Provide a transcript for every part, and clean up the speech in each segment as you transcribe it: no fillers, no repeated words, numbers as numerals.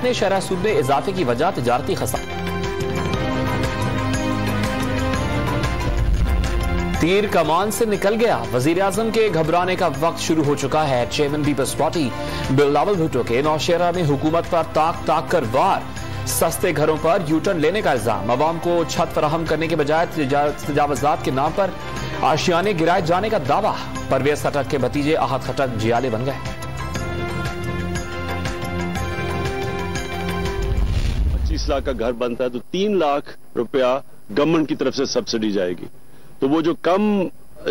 ने शरह सूद में इजाफे की वजह तिजारती खसारा। तीर कमान से निकल गया, वजीर आजम के घबराने का वक्त शुरू हो चुका है। चेयरमैन पीपल्स पार्टी बिलावल भुट्टो के नौशेरा में हुकूमत पर ताक ताक कर वार। सस्ते घरों पर यूटर्न लेने का इल्जाम, अवाम को छत फराहम करने के बजाय तजावजात के नाम पर आशियाने गिराए जाने का दावा। परवेज खटक के भतीजे आहत खटक जियाले बन गए। 25 लाख का घर बनता है तो 3 लाख रुपया गवर्नमेंट की तरफ से सब्सिडी जाएगी। तो वो जो कम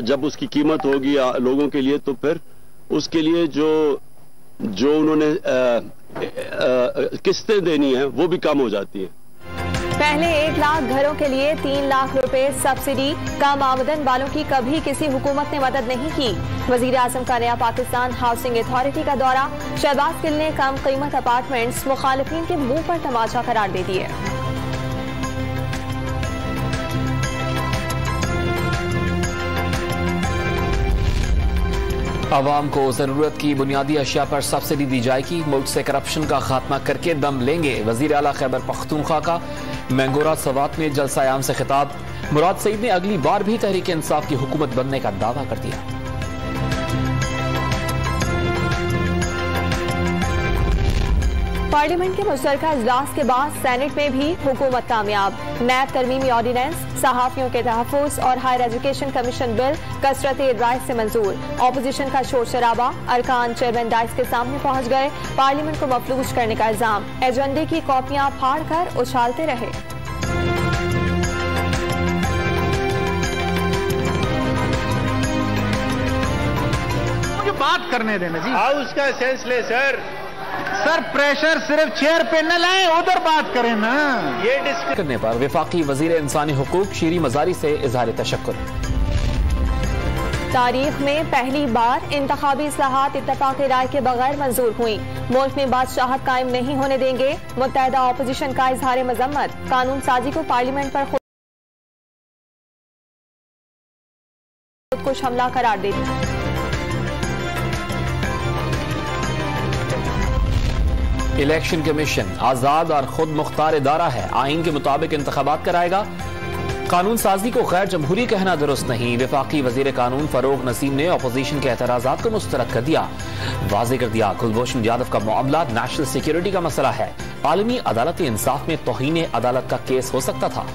जब उसकी कीमत होगी लोगों के लिए, तो फिर उसके लिए जो उन्होंने किस्तें देनी है वो भी कम हो जाती है। पहले 1 लाख घरों के लिए 3 लाख रुपए सब्सिडी। कम आमदन वालों की कभी किसी हुकूमत ने मदद नहीं की। वजीर आजम का नया पाकिस्तान हाउसिंग अथॉरिटी का दौरा। शहबाज गिल ने कम कीमत अपार्टमेंट्स मुखालिफिन के मुंह पर तमाचा करार दे दिए। अवाम को जरूरत की बुनियादी अशिया पर सब्सिडी दी जाएगी। मुल्क से करप्शन का खात्मा करके दम लेंगे। वजीर आला खैबर पख्तूनख्वा का मैंगोरा सवात में जलसायाम से खिताब। मुराद सईद ने अगली बार भी तहरीक इंसाफ की हुकूमत बनने का दावा कर दिया। पार्लियामेंट के मुश्तरका इजलास के बाद सेनेट में भी हुकूमत कामयाब। नैब तरमीमी ऑर्डिनेंस, सहाफियों के तहफ़्फ़ुज़ और हायर एजुकेशन कमीशन बिल कसरत राय से मंजूर। ऑपोजिशन का शोर शराबा, अरकान चेयरमैन डाइस के सामने पहुंच गए। पार्लियामेंट को मफलूज करने का इल्जाम, एजेंडे की कॉपियां फाड़ कर उछालते रहे। मुझे बात करने देना जी। हाउस का सेंस ले सर। सर प्रेशर सिर्फ चेयर पे न लाएं, उधर बात करें ना। ये करने पर वफाकी वजीर इंसानी हुकूक शीरी मजारी से इजहार तशक्कुर। तारीख में पहली बार इंतखाबी इस्लाहात इत्तफाक राय के बगैर मंजूर हुई। मुल्क में बादशाहत कायम नहीं होने देंगे। मुत्तहदा ऑपोजिशन का इजहार मजम्मत। कानून साजी को पार्लियामेंट पर खुदकुश हमला करार दे दिया। इलेक्शन कमीशन आजाद और खुद मुख्तार इदारा है, आइन के मुताबिक इंतखाबात कराएगा। कानून साजी को गैर जमहूरी कहना दुरुस्त नहीं। वफाकी वजीर कानून फरोग नसीम ने अपोजिशन के एतराजात को मुस्तरद कर दिया। वाज़ेह कर दिया कुलभूषण यादव का मामला नेशनल सिक्योरिटी का मसला है। आलमी अदालत इंसाफ में तौहीन अदालत का केस हो सकता था।